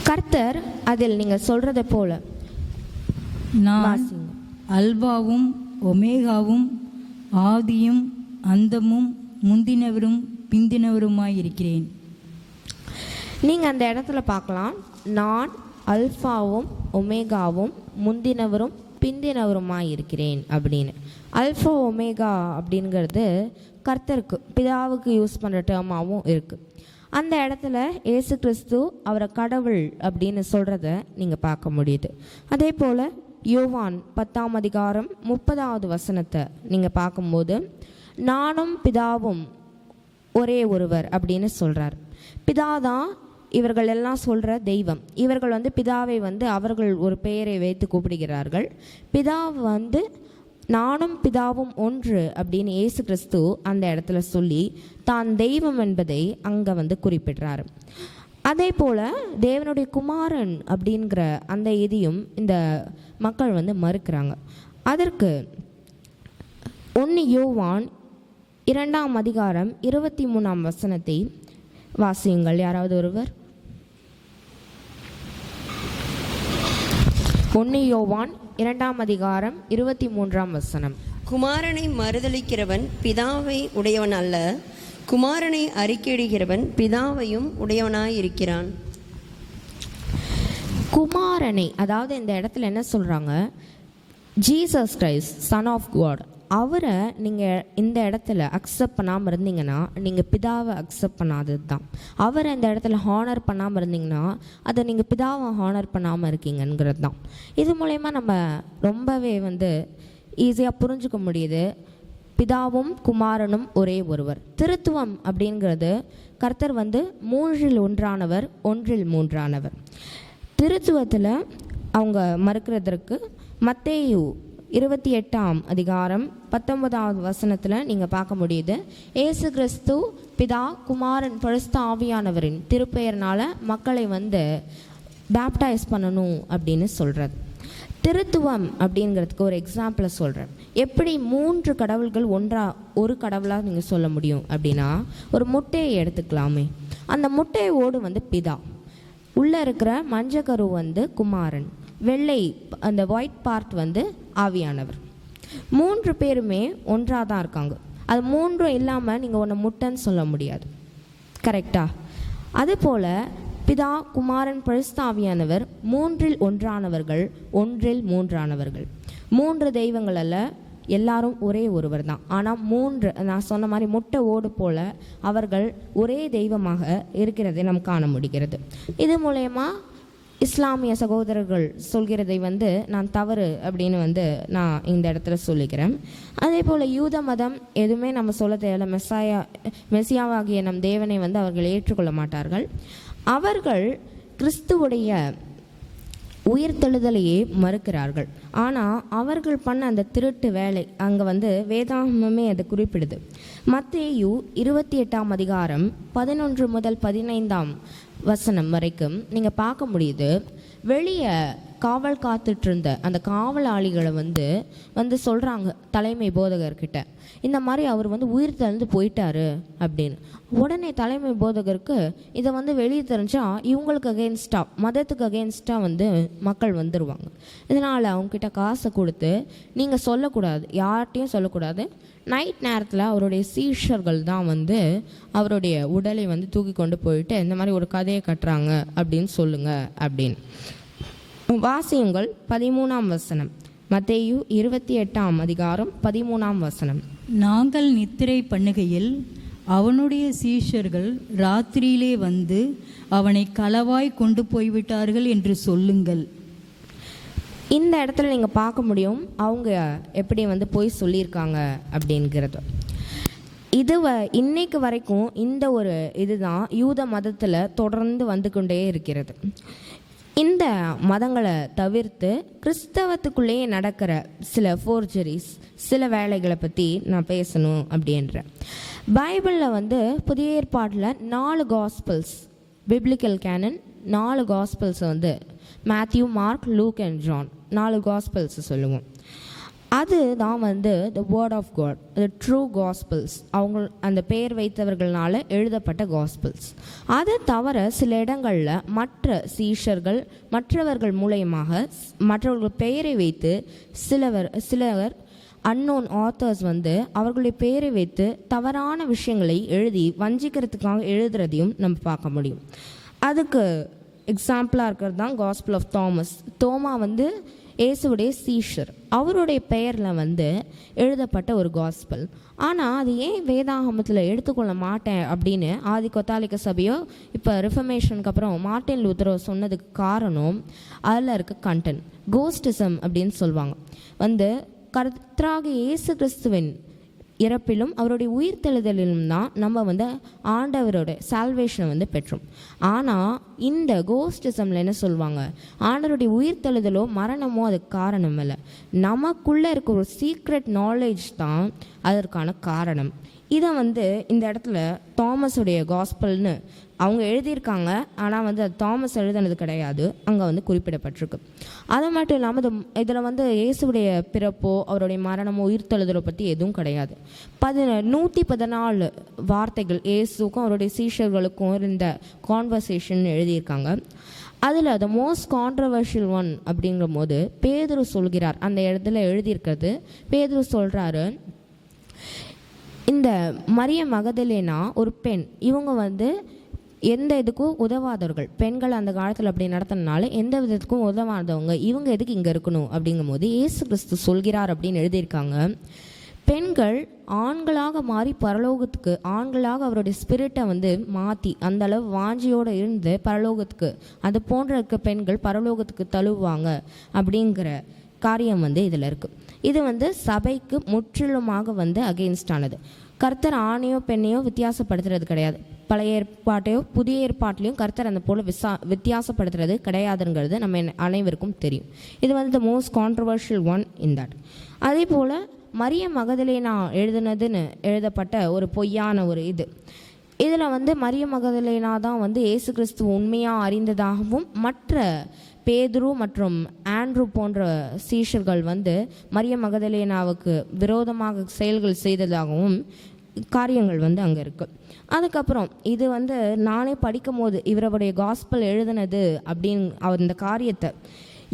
கர்த்தர் அதில் நீங்கள் சொல்றதை போல, நான் அல்பாவும் ஒமேகாவும் ஆதியும் அந்தமும் முந்தினவரும் பிந்தினவருமாயிருக்கிறேன். நீங்கள் அந்த இடத்துல பார்க்கலாம், நான் அல்ஃபாவும் ஒமேகாவும் முந்தினவரும் பிந்தினவருமாய் இருக்கிறேன் அப்படின்னு. அல்ஃபா ஒமேகா அப்படிங்கிறது கர்த்தருக்கு பிதாவுக்கு யூஸ் பண்ணுற டேர்மாகவும் இருக்குது. அந்த இடத்துல இயேசு கிறிஸ்து அவரை கடவுள் அப்படின்னு சொல்கிறத நீங்கள் பார்க்க முடியுது. அதே போல் யோவான் 10ஆம் அதிகாரம் 30வது வசனத்தை நீங்கள் பார்க்கும்போது நானும் பிதாவும் ஒரே ஒருவர் அப்படின்னு சொல்கிறார். பிதாதான் இவர்கள் எல்லாம் சொல்கிற தெய்வம். இவர்கள் வந்து பிதாவை வந்து அவர்கள் ஒரு பெயரை வைத்து கூப்பிடுகிறார்கள். பிதா வந்து நானும் பிதாவும் ஒன்று அப்படின்னு இயேசு கிறிஸ்து அந்த இடத்துல சொல்லி தான் தெய்வம் என்பதை அங்கே வந்து குறிப்பிடுறாரு. அதே போல் தேவனுடைய குமாரன் அப்படிங்கிற அந்த இதையும் இந்த மக்கள் வந்து மறுக்கிறாங்க. அதற்கு 1 யோவான் 2ஆம் அதிகாரம் 23ஆம் வசனத்தை வாசியுங்கள் யாராவது ஒருவர். 1 யோவான் 2ஆம் அதிகாரம் 23ஆம் வசனம். குமாரனை மறுதலிக்கிறவன் பிதாவை உடையவன் அல்ல, குமாரனை அறிக்கையிடுகிறவன் பிதாவையும் உடையவனாயிருக்கிறான். குமாரனை, அதாவது இந்த இடத்துல என்ன சொல்கிறாங்க, Jesus Christ son of God, அவரை நீங்கள் இந்த இடத்துல அக்செப்ட் பண்ணாமல் இருந்தீங்கன்னா நீங்கள் பிதாவை அக்செப்ட் பண்ணாதது தான். அவரை இந்த இடத்துல ஹானர் பண்ணாமல் இருந்தீங்கன்னா அதை நீங்கள் பிதாவை ஹானர் பண்ணாமல் இருக்கீங்கிறது தான். இது மூலயமா நம்ம ரொம்பவே ஈஸியாக புரிஞ்சுக்க முடியுது, பிதாவும் குமாரனும் ஒரே ஒருவர். திருத்துவம் அப்படிங்கிறது கர்த்தர் 3இல் ஒன்றானவர், 1இல் 3ஆனவர். திருத்துவத்தில் அவங்க மறுக்கிறதற்கு மத்தேயு 28ஆம் அதிகாரம் 19ஆவது வசனத்தில் நீங்கள் பார்க்க முடியுது. ஏசு கிறிஸ்து பிதா, குமாரன், பரிசுத்த ஆவியானவரின் திருப்பெயர்னால் மக்களை பேப்டைஸ் பண்ணணும் அப்படின்னு சொல்கிறது. திருத்துவம் அப்படிங்கிறதுக்கு ஒரு எக்ஸாம்பிளை சொல்கிறேன். எப்படி 3 கடவுள்கள் ஒரு கடவுளாக நீங்கள் சொல்ல முடியும் அப்படின்னா, ஒரு முட்டையை எடுத்துக்கலாமே. அந்த முட்டையோடு பிதா, உள்ளே இருக்கிற மஞ்சக்கரு குமாரன், வெள்ளை அந்த ஒயிட் பார்ட் ஆவியானவர். 3 பேருமே ஒன்றாக தான் இருக்காங்க. அது 3ம் இல்லாமல் நீங்கள் ஒன்று முட்டைன்னு சொல்ல முடியாது. கரெக்டா? அதுபோல் பிதா, குமாரன், பரிசுத்த ஆவியானவர் 3இல் ஒன்றானவர்கள், 1இல் 3ஆனவர்கள். 3 தெய்வங்கள் அல்ல, எல்லாரும் ஒரே ஒருவர் தான். ஆனால் 3, நான் சொன்ன மாதிரி முட்டை ஓடு போல அவர்கள் ஒரே தெய்வமாக இருக்கிறதை நாம் காண முடிகிறது. இது மூலயமா இஸ்லாமிய சகோதரர்கள் சொல்கிறதை நான் தவறு அப்படின்னு நான் இந்த இடத்துல சொல்லிக்கிறேன். அதே போல் யூத மதம் எதுவுமே நம்ம சொல்ல தேவையில்ல. மெசியாவாகிய நம் தேவனை அவர்கள் ஏற்றுக்கொள்ள மாட்டார்கள். அவர்கள் கிறிஸ்துவுடைய உயிர்த்தெழுதலையே மறுக்கிறார்கள். ஆனால் அவர்கள் பண்ண அந்த திருட்டு வேலை அங்கே வேதாகமமே அதை குறிப்பிடுது. மத்தேயு 28ஆம் அதிகாரம் 11 முதல் 15ஆம் வசனம் வரைக்கும் நீங்கள் பார்க்க முடியுது. வெளியே காவல் காத்துட்டு இருந்த அந்த காவலாளிகளை சொல்கிறாங்க தலைமை போதகர்கிட்ட, இந்த மாதிரி அவர் உயிர் தெழுந்து போயிட்டாரு அப்படின்னு. உடனே தலைமை போதகருக்கு இதை வெளியே தெரிஞ்சால் இவங்களுக்கு அகெயின்ஸ்டாக, மதத்துக்கு அகெயின்ஸ்டாக மக்கள் வந்துடுவாங்க. இதனால் அவங்கக்கிட்ட காசை கொடுத்து நீங்கள் சொல்லக்கூடாது, யார்கிட்டையும் சொல்லக்கூடாது, நைட் நேரத்தில் அவருடைய சீஷர்கள் தான் அவருடைய உடலை தூக்கி கொண்டு போயிட்டு இந்த மாதிரி ஒரு கதையை கட்டுறாங்க அப்படின்னு சொல்லுங்கள் அப்படின்னு. வாசியுங்கள் 13ஆம் வசனம். மத்தேயு 28ஆம் அதிகாரம் 13ஆம் வசனம். நாங்கள் நித்திரை பண்ணுகையில் அவனுடைய சீஷர்கள் ராத்திரியிலே வந்து அவனை களவாய் கொண்டு போய்விட்டார்கள் என்று சொல்லுங்கள். இந்த இடத்துல நீங்கள் பார்க்க முடியும் அவங்க எப்படி போய் சொல்லியிருக்காங்க அப்படிங்கிறது. இன்னைக்கு வரைக்கும் இந்த ஒரு இதுதான் யூத மதத்தில் தொடர்ந்து வந்து கொண்டே இருக்கிறது. இந்த மதங்களை தவிர்த்து கிறிஸ்தவத்துக்குள்ளேயே நடக்கிற சில ஃபோர்ஜரிஸ், சில வேலைகளை பற்றி நான் பேசணும் அப்படின்றேன். பைபிளில் புதிய ஏற்பாட்டில் 4 gospels, biblical canon 4 gospels Matthew, Mark, Luke and John 4 gospels சொல்லுவோம். அது தான் the word of God, the true gospels, அவங்க அந்த பெயர் வைத்தவர்களால் எழுதப்பட்ட காஸ்பிள்ஸ். அதை தவிர சில இடங்களில் மற்ற சீஷர்கள் மற்றவர்கள் மூலயமாக மற்றவர்கள் பெயரை வைத்து சிலவர் அன்னோன் ஆத்தர்ஸ் அவர்களுடைய பெயரை வைத்து தவறான விஷயங்களை எழுதி வஞ்சிக்கிறதுக்காக எழுதுறதையும் நம்ம பார்க்க முடியும். அதுக்கு எக்ஸாம்பிளாக இருக்கிறது தான் காஸ்பிள் ஆஃப் தாமஸ். தோமா இயேசுடைய சீஷர், அவருடைய பெயரில் எழுதப்பட்ட ஒரு காஸ்பிள். ஆனால் அது ஏன் வேதாகமத்தில் எடுத்துக்கொள்ள மாட்டேன் அப்படின்னு ஆதி கத்தோலிக்க சபையோ இப்போ ரிஃபர்மேஷனுக்கு அப்புறம் மார்ட்டின் லூத்தரோ சொன்னதுக்கு காரணம் அதில் இருக்க கண்டென்ட். கோஸ்டிசம் அப்படின்னு சொல்லுவாங்க. கர்த்தராகிய இயேசு கிறிஸ்துவின் இறப்பிலும் அவருடைய உயிர்த்தெழுதலிலும் தான் நம்ம ஆண்டவரோட சால்வேஷனை பெற்றோம். ஆனால் இந்த கோஸ்டிசமில் என்ன சொல்லுவாங்க, ஆண்டவருடைய உயிர்த்தெழுதலோ மரணமோ அதுக்கு காரணம் இல்லை, நமக்குள்ளே இருக்க ஒரு சீக்ரெட் நாலேஜ் தான் அதற்கான காரணம். இதை இந்த இடத்துல தாமஸுடைய காஸ்பல்னு அவங்க எழுதியிருக்காங்க. ஆனால் அது தாமஸ் எழுதினது கிடையாது, அங்கே குறிப்பிடப்பட்டிருக்கு. அது மட்டும் இல்லாமல் இதில் இயேசுடைய பிறப்போ அவருடைய மரணமோ உயிர்த்தெழுதலோ பற்றி எதுவும் கிடையாது. 114 வார்த்தைகள் இயேசுக்கும் அவருடைய சீஷர்களுக்கும் இருந்த கான்வர்சேஷன் எழுதியிருக்காங்க. அதில் த மோஸ்ட் கான்ட்ரவர்ஷியல் ஒன் அப்படிங்கிற போது பேதுரு சொல்கிறார், அந்த இடத்துல எழுதியிருக்கிறது, பேதுரு சொல்கிறாரு, இந்த மரிய மகதலேனா ஒரு பெண், இவங்க வந்து எந்த இதுக்கும் உதவாதவர்கள், பெண்கள் அந்த காலத்தில் அப்படி நடத்தினால எந்த விதத்துக்கும் உதவாதவங்க, இவங்க எதுக்கு இங்கே இருக்கணும் அப்படிங்கும் போது இயேசு கிறிஸ்து சொல்கிறார் அப்படின்னு எழுதியிருக்காங்க. பெண்கள் ஆண்களாக மாறி பரலோகத்துக்கு, ஆண்களாக அவருடைய ஸ்பிரிட்டை வந்து மாற்றி அந்த அளவு வாஞ்சியோடு இருந்து பரலோகத்துக்கு, அது போன்ற இருக்க பெண்கள் பரலோகத்துக்கு தழுவாங்க அப்படிங்கிற காரியம் வந்து இதில் இருக்குது. இது வந்து சபைக்கு முற்றிலுமாக வந்து அகெயின்ஸ்டானது. கர்த்தர் ஆணையோ பெண்ணையோ வித்தியாசப்படுத்துறது கிடையாது. பழைய ஏற்பாட்டையோ புதிய ஏற்பாட்டிலையும் கர்த்தர் அந்த போல் வித்தியாசப்படுத்துறது கிடையாதுங்கிறது நம்ம அனைவருக்கும் தெரியும். இது வந்து the most controversial one in that. அதே போல் மரிய மகதலேனா எழுதப்பட்ட ஒரு பொய்யான ஒரு இதில் வந்து மரிய மகதலேனா தான் வந்து இயேசு கிறிஸ்துவ உண்மையாக அறிந்ததாகவும் மற்ற பேதுரு மற்றும் ஆண்ட்ரூ போன்ற சீஷர்கள் வந்து மரிய மகதலேனாவுக்கு விரோதமாக செயல்கள் செய்ததாகவும் காரியங்கள் வந்து அங்கே இருக்குது. அதுக்கப்புறம் இது வந்து நானே படிக்கும் போது இவருடைய காஸ்பல் எழுதினது அப்படின்னு அவர் இந்த காரியத்தை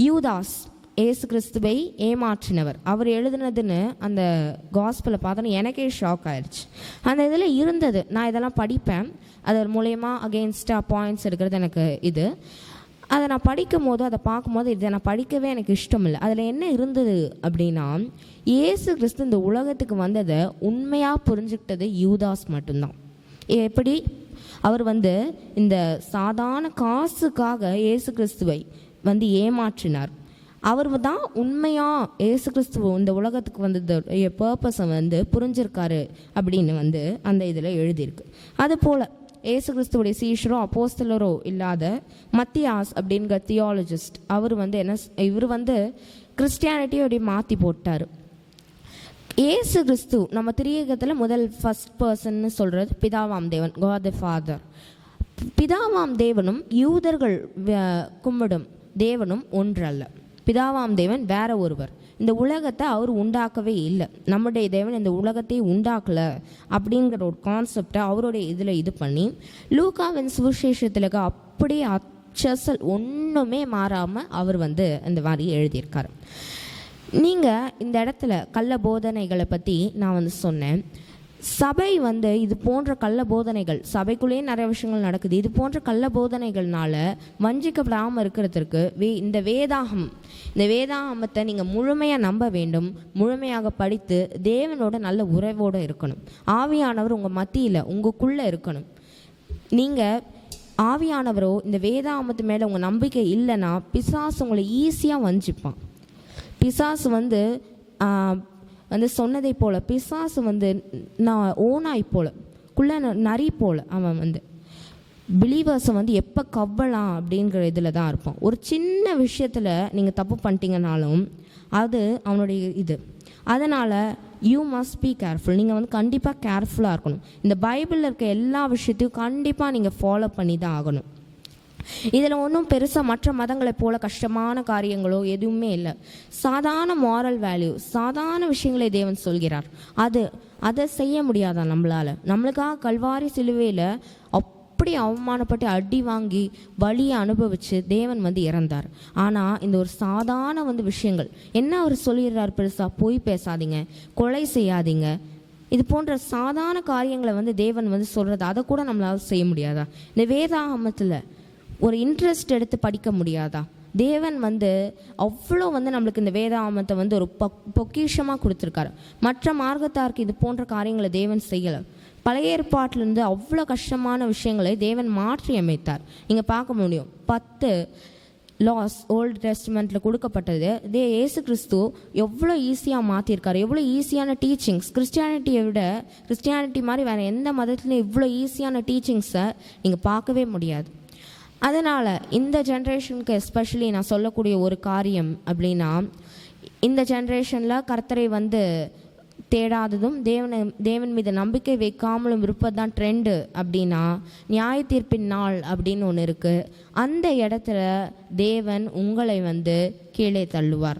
யூதாஸ் ஏசு கிறிஸ்துவை ஏமாற்றினவர் அவர் எழுதுனதுன்னு அந்த காஸ்பலை பார்த்தோன்னு எனக்கே ஷாக் ஆயிடுச்சு. அந்த இதில் இருந்தது, நான் இதெல்லாம் படிப்பேன், அது மூலயமா அகெயின்ஸ்டாக பாயிண்ட்ஸ் எடுக்கிறது எனக்கு அதை நான் படிக்கும் போது அதை பார்க்கும்போது இதை நான் படிக்கவே எனக்கு இஷ்டம் இல்லை. அதில் என்ன இருந்தது அப்படின்னா, இயேசு கிறிஸ்து இந்த உலகத்துக்கு வந்ததை உண்மையாக புரிஞ்சுக்கிட்டது யூதாஸ் மட்டும்தான். எப்படி அவர் வந்து இந்த சாதாரண காசுக்காக இயேசு கிறிஸ்துவை வந்து ஏமாற்றினார். அவர் தான் உண்மையாக இயேசு கிறிஸ்துவ இந்த உலகத்துக்கு வந்ததுடைய பர்பஸை வந்து புரிஞ்சிருக்காரு அப்படின்னு வந்து அந்த இதில் எழுதியிருக்கு. அதுபோல் இயேசு கிறிஸ்துவோடைய சீஷரோ அப்போஸ்தலரோ இல்லாத மத்தியாஸ் அப்படிங்கிற தியாலஜிஸ்ட், இவர் வந்து கிறிஸ்டியானிட்டியோடைய மாற்றி போட்டார். இயேசு கிறிஸ்து நம்ம திரியகத்தில் முதல் ஃபர்ஸ்ட் பர்சன்னு சொல்கிறது பிதாவாம் தேவன், காட் தி ஃபாதர். பிதாவாம் தேவனும் யூதர்கள் கும்பிடும் தேவனும் ஒன்றல்ல. பிதாவாம் தேவன் வேற ஒருவர். இந்த உலகத்தை அவர் உண்டாக்கவே இல்லை. நம்முடைய தேவன் இந்த உலகத்தையே உண்டாக்கலை அப்படிங்கிற ஒரு கான்செப்டை அவருடைய இதில் பண்ணி லூக்காவின் சுவிசேஷத்தில் அப்படியே அச்சசல் ஒன்றுமே மாறாமல் அவர் வந்து இந்த மாதிரி எழுதியிருக்காரு. நீங்கள் இந்த இடத்துல கள்ள போதனைகளை பற்றி நான் வந்து சொன்னேன். சபை வந்து இது போன்ற கள்ள போதனைகள், சபைக்குள்ளேயே நிறைய விஷயங்கள் நடக்குது, இது போன்ற கள்ள போதனைகள்னால வஞ்சிக்கப்படாமல் இருக்கிறதுக்கு இந்த வேதாகமத்தை நீங்கள் முழுமையாக நம்ப வேண்டும், முழுமையாக படித்து தேவனோட நல்ல உறவோடு இருக்கணும். ஆவியானவர் உங்கள் மத்தியில் உங்களுக்குள்ளே இருக்கணும். நீங்கள் ஆவியானவரோ இந்த வேதாகமத்து மேலே உங்கள் நம்பிக்கை இல்லைன்னா பிசாசு உங்களை ஈஸியாக வஞ்சிப்பான். பிசாசு வந்து சொன்னதை போல் பிசாசு வந்து நான் ஓனாய் போல் குள்ள நரி போல் அவன் வந்து பிலீவர்ஸை வந்து எப்போ கவ்வலாம் அப்படிங்கிற இதில் தான் இருப்பான். ஒரு சின்ன விஷயத்தில் நீங்கள் தப்பு பண்ணிட்டீங்கனாலும் அது அவனுடைய அதனால் யூ மஸ்ட் பி கேர்ஃபுல். நீங்கள் வந்து கண்டிப்பாக கேர்ஃபுல்லாக இருக்கணும். இந்த பைபிளில் இருக்க எல்லா விஷயத்தையும் கண்டிப்பாக நீங்கள் ஃபாலோ பண்ணி தான் ஆகணும். இதில் ஒன்றும் பெருசாக மற்ற மதங்களை போல கஷ்டமான காரியங்களோ எதுவுமே இல்லை. சாதாரண மாரல் வேல்யூ, சாதாரண விஷயங்களை தேவன் சொல்கிறார். அதை செய்ய முடியாதா நம்மளால்? நம்மளுக்காக கல்வாரி சிலுவையில் அப்படி அவமானப்பட்டு அடி வாங்கி வலியை அனுபவித்து தேவன் வந்து இறந்தார். ஆனால் இந்த ஒரு சாதாரண விஷயங்கள் என்ன அவர் சொல்லிடுறார் பெருசாக? பொய் பேசாதீங்க, கொலை செய்யாதீங்க, இது போன்ற சாதாரண காரியங்களை தேவன் சொல்கிறது, அதை கூட நம்மளால் செய்ய முடியாதா? இந்த வேதாகமத்தில் ஒரு இன்ட்ரெஸ்ட் எடுத்து படிக்க முடியாதா? தேவன் அவ்வளோ நம்மளுக்கு இந்த வேதாகமத்தை ஒரு பொக்கிஷமாக கொடுத்துருக்காரு. மற்ற மார்க்கத்தாருக்கு இது போன்ற காரியங்களை தேவன் செய்யலை. பழைய ஏற்பாட்டிலேருந்து அவ்வளோ கஷ்டமான விஷயங்களை தேவன் மாற்றி அமைத்தார். நீங்கள் பார்க்க முடியும் 10 லாஸ் ஓல்டு டெஸ்ட்மெண்ட்டில் கொடுக்கப்பட்டது இயேசு கிறிஸ்து எவ்வளோ ஈஸியாக மாற்றிருக்காரு. எவ்வளோ ஈஸியான டீச்சிங்ஸ், கிறிஸ்டியானிட்டி மாதிரி வேறு எந்த மதத்துலையும் இவ்வளோ ஈஸியான டீச்சிங்ஸை நீங்கள் பார்க்கவே முடியாது. அதனால் இந்த ஜென்ரேஷனுக்கு எஸ்பெஷலி நான் சொல்லக்கூடிய ஒரு காரியம் அப்படின்னா, இந்த ஜென்ரேஷனில் கர்த்தரை தேடாததும் தேவன் மீது நம்பிக்கை வைக்காமலும் இருப்பது தான் ட்ரெண்டு அப்படின்னா, நியாய தீர்ப்பின் நாள் அப்படின்னு ஒன்று இருக்குது. அந்த இடத்துல தேவன் உங்களை கீழே தள்ளுவார்.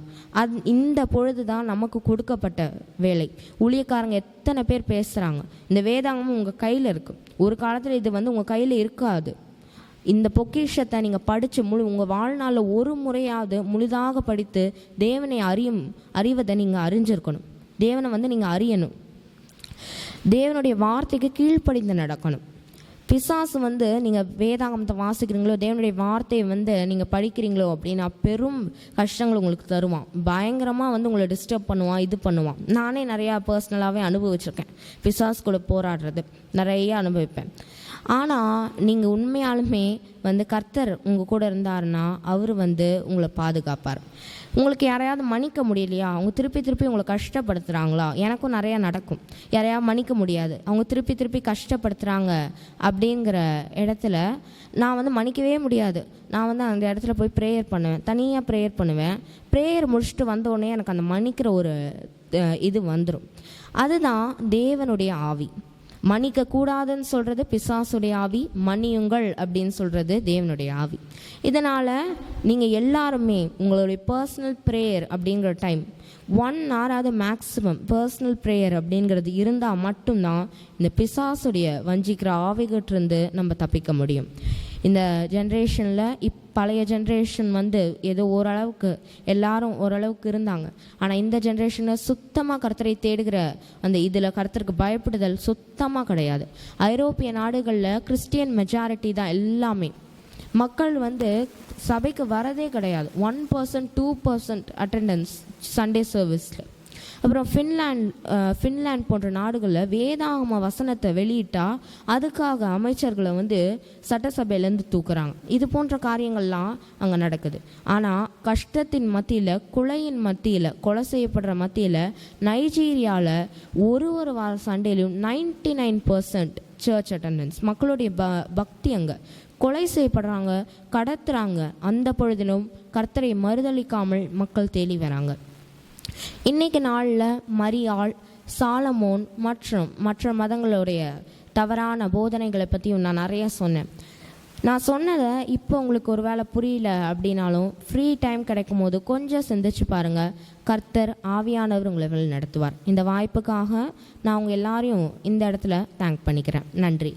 இந்த பொழுது தான் நமக்கு கொடுக்கப்பட்ட வேலை. ஊழியக்காரங்க எத்தனை பேர் பேசுகிறாங்க, இந்த வேதாகமும் உங்கள் கையில் இருக்குது. ஒரு காலத்தில் இது உங்கள் கையில் இருக்காது. இந்த பொக்கிஷத்தை நீங்கள் படித்து உங்கள் வாழ்நாளில் ஒரு முறையாவது முழுதாக படித்து தேவனை அறிவதை நீங்கள் அறிஞ்சிருக்கணும். தேவனை நீங்கள் அறியணும். தேவனுடைய வார்த்தைக்கு கீழ்ப்படிந்து நடக்கணும். பிசாசு நீங்கள் வேதாகமத்தை வாசிக்கிறீங்களோ, தேவனுடைய வார்த்தையை நீங்கள் படிக்கிறீங்களோ அப்படின்னா பெரும் கஷ்டங்கள் உங்களுக்கு தருவான். பயங்கரமாக உங்களை டிஸ்டர்ப் பண்ணுவான், இது பண்ணுவான். நானே நிறையா பர்சனலாகவே அனுபவிச்சிருக்கேன். பிசாசு கூட போராடுறது நிறைய அனுபவிப்பேன். ஆனால் நீங்கள் உண்மையாலுமே கர்த்தர் உங்கள் கூட இருந்தாருன்னா அவர் உங்களை பாதுகாப்பார். உங்களுக்கு யாரையாவது மன்னிக்க முடியலையா, அவங்க திருப்பி உங்களை கஷ்டப்படுத்துகிறாங்களா? எனக்கும் நிறையா நடக்கும். யாரையாவது மன்னிக்க முடியாது, அவங்க திருப்பி கஷ்டப்படுத்துகிறாங்க அப்படிங்கிற இடத்துல நான் மன்னிக்கவே முடியாது. நான் அந்த இடத்துல போய் ப்ரேயர் பண்ணுவேன், தனியாக ப்ரேயர் பண்ணுவேன். ப்ரேயர் முடிச்சுட்டு வந்தோடனே எனக்கு அந்த மன்னிக்கிற ஒரு இது வந்துடும். அதுதான் தேவனுடைய ஆவி. மன்னிக்க கூடாதுன்னு சொல்கிறது பிசாசுடைய ஆவி, மன்னியுங்கள் அப்படின்னு சொல்கிறது தேவனுடைய ஆவி. இதனால் நீங்கள் எல்லாருமே உங்களுடைய பர்சனல் ப்ரேயர் அப்படிங்கிற time 1 hour maximum personal prayer அப்படிங்கிறது இருந்தால் மட்டும்தான் இந்த பிசாசுடைய வஞ்சிக்கிற ஆவிகிட்டிருந்து நம்ம தப்பிக்க முடியும். இந்த ஜென்ரேஷனில் பழைய ஜென்ரேஷன் ஏதோ ஓரளவுக்கு எல்லாரும் ஓரளவுக்கு இருந்தாங்க. ஆனால் இந்த ஜென்ரேஷனில் சுத்தமாக கர்த்தரை தேடுகிற இதில் கர்த்தருக்கு பயப்படுதல் சுத்தமாக கிடையாது. ஐரோப்பிய நாடுகளில் கிறிஸ்டியன் மெஜாரிட்டி தான் எல்லாமே. மக்கள் சபைக்கு வரதே கிடையாது. 1% 2% அட்டெண்டன்ஸ் சண்டே சர்வீஸில். அப்புறம் ஃபின்லாண்ட் போன்ற நாடுகளில் வேதாகம வசனத்தை வெளியிட்டால் அதுக்காக அமைச்சர்களை சட்டசபையிலேருந்து தூக்குறாங்க. இது போன்ற காரியங்கள்லாம் அங்கே நடக்குது. ஆனால் கஷ்டத்தின் மத்தியில், குலையின் மத்தியில், கொலை செய்யப்படுற மத்தியில் நைஜீரியாவில் ஒரு வார சண்டேலையும் 99% சர்ச் அட்டெண்டன்ஸ். மக்களுடைய பக்தி அங்கே. கொலை செய்யப்படுறாங்க, கடத்துறாங்க. அந்த பொழுதிலும் கர்த்தரை மறுதளிக்காமல் மக்கள் தேடி வராங்க. இன்றைக்கு நாளில் மரியாள், சாலமோன் மற்றும் மற்ற மதங்களுடைய தவறான போதனைகளை பற்றியும் நான் நிறைய சொன்னேன். நான் சொன்னதை இப்போ உங்களுக்கு ஒரு வேளை புரியல அப்படின்னாலும் ஃப்ரீ டைம் கிடைக்கும் போது கொஞ்சம் சிந்திச்சு பாருங்கள். கர்த்தர் ஆவியானவர் உங்களை வழி நடத்துவார். இந்த வாய்ப்புக்காக நான் உங்கள் எல்லாரையும் இந்த இடத்துல தேங்க் பண்ணிக்கிறேன். நன்றி.